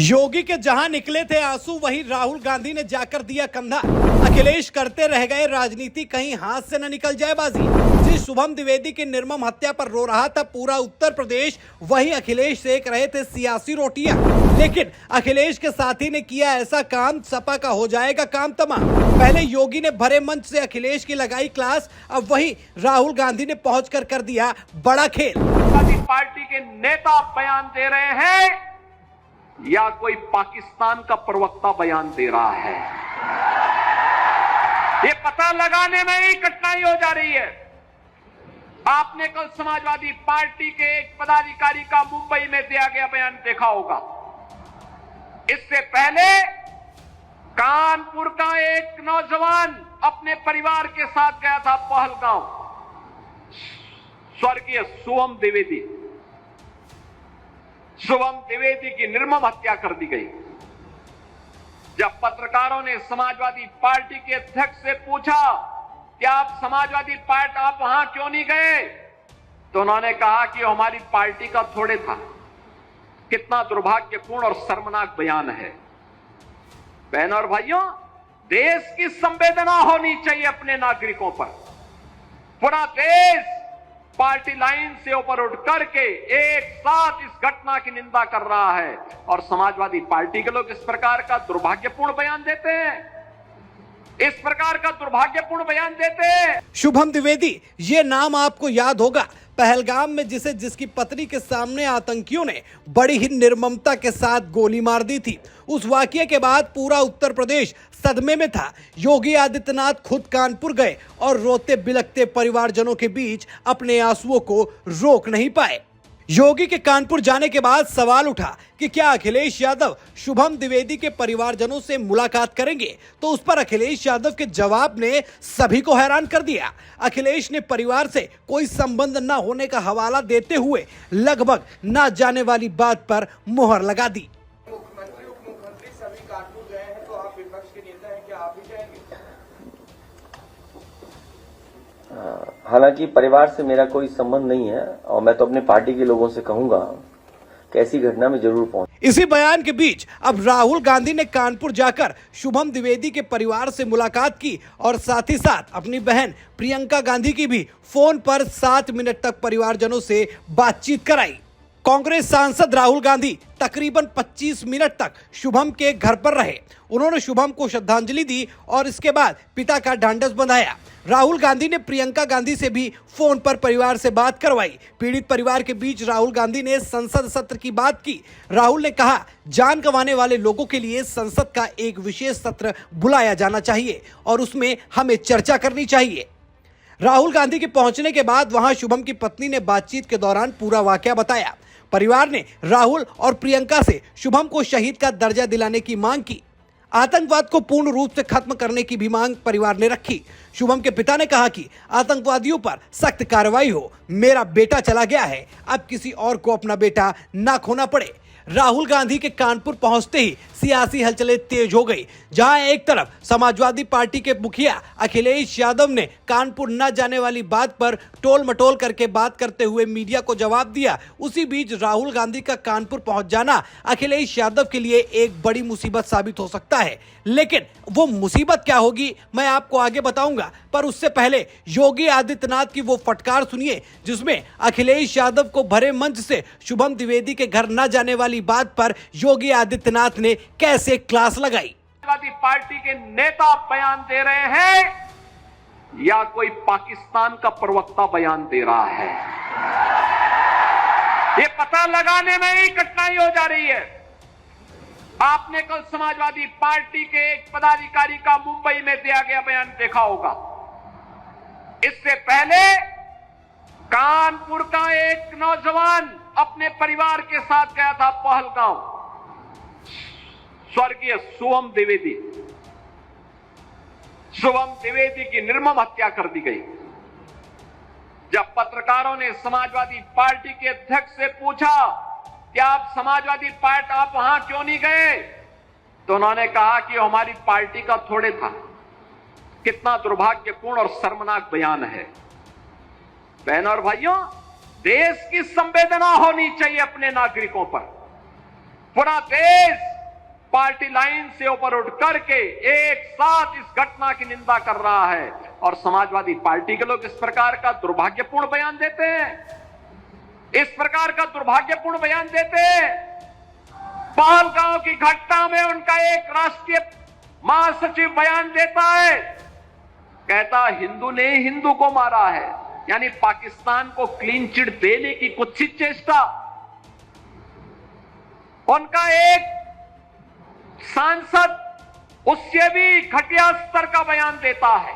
योगी के जहां निकले थे आंसू वहीं राहुल गांधी ने जाकर दिया कंधा। अखिलेश करते रह गए राजनीति, कहीं हाथ से न निकल जाए बाजी। जिस शुभम द्विवेदी की निर्मम हत्या पर रो रहा था पूरा उत्तर प्रदेश, वहीं अखिलेश सेक रहे थे सियासी रोटियां। लेकिन अखिलेश के साथी ने किया ऐसा काम, सपा का हो जाएगा काम तमाम। पहले योगी ने भरे मंच से अखिलेश की लगाई क्लास, अब वहीं राहुल गांधी ने पहुंचकर कर दिया बड़ा खेल। पार्टी के नेता बयान दे रहे हैं या कोई पाकिस्तान का प्रवक्ता बयान दे रहा है, ये पता लगाने में ही कठिनाई हो जा रही है। आपने कल समाजवादी पार्टी के एक पदाधिकारी का मुंबई में दिया गया बयान देखा होगा। इससे पहले कानपुर का एक नौजवान अपने परिवार के साथ गया था पहलगांव, स्वर्गीय शुभम द्विवेदी की निर्मम हत्या कर दी गई। जब पत्रकारों ने समाजवादी पार्टी के अध्यक्ष से पूछा कि आप समाजवादी पार्टी आप वहां क्यों नहीं गए, तो उन्होंने कहा कि हमारी पार्टी का थोड़े था। कितना दुर्भाग्यपूर्ण और शर्मनाक बयान है। बहनों और भाइयों, देश की संवेदना होनी चाहिए अपने नागरिकों पर। पूरा देश पार्टी लाइन से ऊपर उठ करके एक साथ इस घटना की निंदा कर रहा है, और समाजवादी पार्टी के लोग इस प्रकार का दुर्भाग्यपूर्ण बयान देते हैं, इस प्रकार का दुर्भाग्यपूर्ण बयान देते हैं। शुभम द्विवेदी, ये नाम आपको याद होगा। पहलगाम में जिसकी पत्नी के सामने आतंकियों ने बड़ी ही निर्ममता के साथ गोली मार दी थी। उस वाकये के बाद पूरा उत्तर प्रदेश सदमे में था। योगी आदित्यनाथ खुद कानपुर गए और रोते बिलखते परिवारजनों के बीच अपने आंसुओं को रोक नहीं पाए। योगी के कानपुर जाने के बाद सवाल उठा कि क्या अखिलेश यादव शुभम द्विवेदी के परिवारजनों से मुलाकात करेंगे, तो उस पर अखिलेश यादव के जवाब ने सभी को हैरान कर दिया। अखिलेश ने परिवार से कोई संबंध न होने का हवाला देते हुए लगभग न जाने वाली बात पर मुहर लगा दी। मुख्यमंत्री उप मुख्यमंत्री सभी कानपुर गए हैं, तो आप विपक्ष के नेता हैं, क्या आप भी जाएंगे? हालांकि परिवार से मेरा कोई संबंध नहीं है, और मैं तो अपने पार्टी के लोगों से कहूंगा कि ऐसी घटना में जरूर पहुंच। इसी बयान के बीच अब राहुल गांधी ने कानपुर जाकर शुभम द्विवेदी के परिवार से मुलाकात की और साथ ही साथ अपनी बहन प्रियंका गांधी की भी फोन पर 7 मिनट तक परिवारजनों से बातचीत कराई। कांग्रेस सांसद राहुल गांधी तकरीबन 25 मिनट तक शुभम के घर पर रहे। उन्होंने शुभम को श्रद्धांजलि दी और इसके बाद पिता का ढांढस बंधाया। राहुल गांधी ने प्रियंका गांधी से भी फोन पर परिवार से बात करवाई। पीड़ित परिवार के बीच राहुल गांधी ने संसद सत्र की बात की। राहुल ने कहा, जान गंवाने वाले लोगों के लिए संसद का एक विशेष सत्र बुलाया जाना चाहिए और उसमें हमें चर्चा करनी चाहिए। राहुल गांधी के पहुंचने के बाद वहां शुभम की पत्नी ने बातचीत के दौरान पूरा वाकया बताया। परिवार ने राहुल और प्रियंका से शुभम को शहीद का दर्जा दिलाने की मांग की। आतंकवाद को पूर्ण रूप से खत्म करने की भी मांग परिवार ने रखी। शुभम के पिता ने कहा कि आतंकवादियों पर सख्त कार्रवाई हो। मेरा बेटा चला गया है, अब किसी और को अपना बेटा ना खोना पड़े। राहुल गांधी के कानपुर पहुंचते ही सियासी हलचलें तेज हो गई। जहां एक तरफ समाजवादी पार्टी के मुखिया अखिलेश यादव ने कानपुर न जाने वाली बात पर टोल मटोल करके बात करते हुए मीडिया को जवाब दिया, उसी बीच राहुल गांधी का कानपुर पहुंच जाना अखिलेश यादव के लिए एक बड़ी मुसीबत साबित हो सकता है। लेकिन वो मुसीबत क्या होगी मैं आपको आगे बताऊंगा, पर उससे पहले योगी आदित्यनाथ की वो फटकार सुनिए जिसमें अखिलेश यादव को भरे मंच से शुभम द्विवेदी के घर न जाने वाली बात पर योगी आदित्यनाथ ने कैसे क्लास लगाई। समाजवादी पार्टी के नेता बयान दे रहे हैं या कोई पाकिस्तान का प्रवक्ता बयान दे रहा है, ये पता लगाने में ही कठिनाई हो जा रही है। आपने कल समाजवादी पार्टी के एक पदाधिकारी का मुंबई में दिया गया बयान देखा होगा। इससे पहले कानपुर का एक नौजवान अपने परिवार के साथ गया था पहलगांव, स्वर्गीय शुभम द्विवेदी की निर्मम हत्या कर दी गई। जब पत्रकारों ने समाजवादी पार्टी के अध्यक्ष से पूछा कि आप समाजवादी पार्टी आप वहां क्यों नहीं गए, तो उन्होंने कहा कि हमारी पार्टी का थोड़े था। कितना दुर्भाग्यपूर्ण और शर्मनाक बयान है। बहनों और भाइयों, देश की संवेदना होनी चाहिए अपने नागरिकों पर। पूरा देश पार्टी लाइन से ऊपर उठ करके एक साथ इस घटना की निंदा कर रहा है। और समाजवादी पार्टी के लोग इस प्रकार का दुर्भाग्यपूर्ण बयान देते हैं, इस प्रकार का दुर्भाग्यपूर्ण बयान देते हैं। पहलगांव की घटना में उनका एक राष्ट्रीय महासचिव बयान देता है, कहता हिंदू ने हिंदू को मारा है, यानी पाकिस्तान को क्लीन चिट देने की कुत्सित चेष्टा। उनका एक सांसद उससे भी घटिया स्तर का बयान देता है।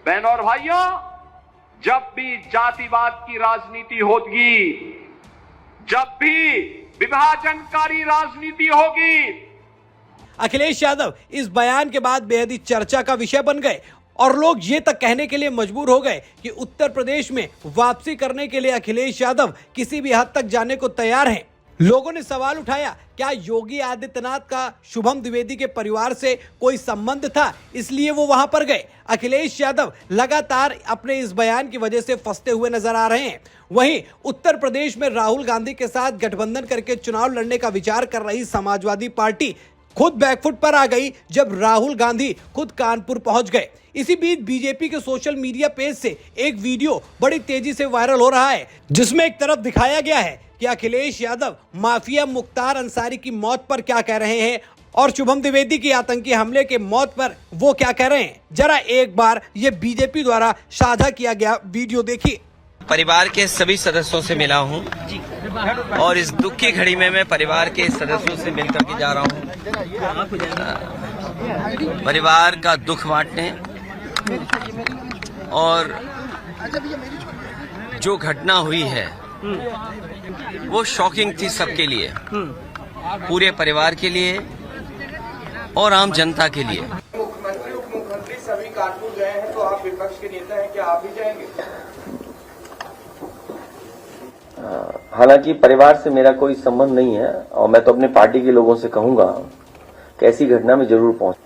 बहनों और भाइयों, जब भी जातिवाद की राजनीति होगी, जब भी विभाजनकारी राजनीति होगी। अखिलेश यादव इस बयान के बाद बेहद ही चर्चा का विषय बन गए और लोग ये तक कहने के लिए मजबूर हो गए कि उत्तर प्रदेश में वापसी करने के लिए अखिलेश यादव किसी भी हद तक जाने को तैयार हैं। लोगों ने सवाल उठाया, क्या योगी आदित्यनाथ का शुभम द्विवेदी के परिवार से कोई संबंध था, इसलिए वो वहां पर गए? अखिलेश यादव लगातार अपने इस बयान की वजह से फंसते हुए नजर आ रहे हैं। वहीं उत्तर प्रदेश में राहुल गांधी के साथ गठबंधन करके चुनाव लड़ने का विचार कर रही समाजवादी पार्टी खुद बैकफुट पर आ गई जब राहुल गांधी खुद कानपुर पहुंच गए। इसी बीच बीजेपी के सोशल मीडिया पेज से एक वीडियो बड़ी तेजी से वायरल हो रहा है, जिसमें एक तरफ दिखाया गया है कि अखिलेश यादव माफिया मुख्तार अंसारी की मौत पर क्या कह रहे हैं और शुभम द्विवेदी की आतंकी हमले के मौत पर वो क्या कह रहे हैं। जरा एक बार ये बीजेपी द्वारा साझा किया गया वीडियो देखिए। परिवार के सभी सदस्यों से मिला हूं और इस दुख की घड़ी में मैं परिवार के सदस्यों से मिलकर के जा रहा हूं, परिवार का दुख बांटने। और जो घटना हुई है वो शॉकिंग थी सबके लिए, पूरे परिवार के लिए और आम जनता के लिए। मुख्यमंत्री उप मुख्यमंत्री सभी कानपुर गए हैं, तो आप विपक्ष के नेता हैं, क्या आप भी जाएंगे? हालांकि परिवार से मेरा कोई संबंध नहीं है और मैं तो अपने पार्टी के लोगों से कहूंगा कि ऐसी घटना में जरूर पहुंच।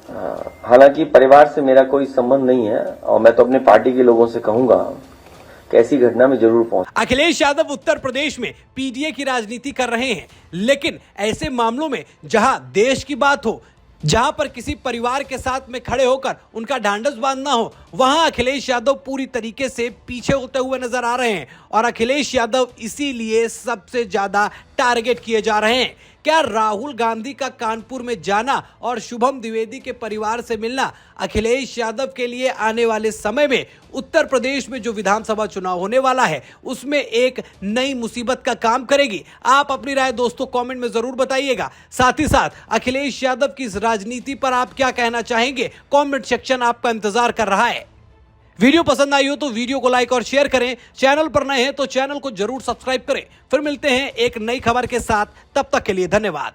हालांकि परिवार से मेरा कोई संबंध नहीं है और मैं तो अपने पार्टी के लोगों से कहूंगा कि ऐसी घटना में जरूर पहुंच। अखिलेश यादव उत्तर प्रदेश में पीडीए की राजनीति कर रहे हैं, लेकिन ऐसे मामलों में जहां देश की बात हो, जहां पर किसी परिवार के साथ में खड़े होकर उनका ढांढस बांधना हो, वहां अखिलेश यादव पूरी तरीके से पीछे होते हुए नजर आ रहे हैं और अखिलेश यादव इसीलिए सबसे ज्यादा टारगेट किए जा रहे हैं। क्या राहुल गांधी का कानपुर में जाना और शुभम द्विवेदी के परिवार से मिलना अखिलेश यादव के लिए आने वाले समय में उत्तर प्रदेश में जो विधानसभा चुनाव होने वाला है उसमें एक नई मुसीबत का काम करेगी? आप अपनी राय दोस्तों कमेंट में जरूर बताइएगा। साथ ही साथ अखिलेश यादव की इस राजनीति पर आप क्या कहना चाहेंगे? कमेंट सेक्शन आपका इंतजार कर रहा है। वीडियो पसंद आई हो तो वीडियो को लाइक और शेयर करें। चैनल पर नए हैं तो चैनल को जरूर सब्सक्राइब करें। फिर मिलते हैं एक नई खबर के साथ, तब तक के लिए धन्यवाद।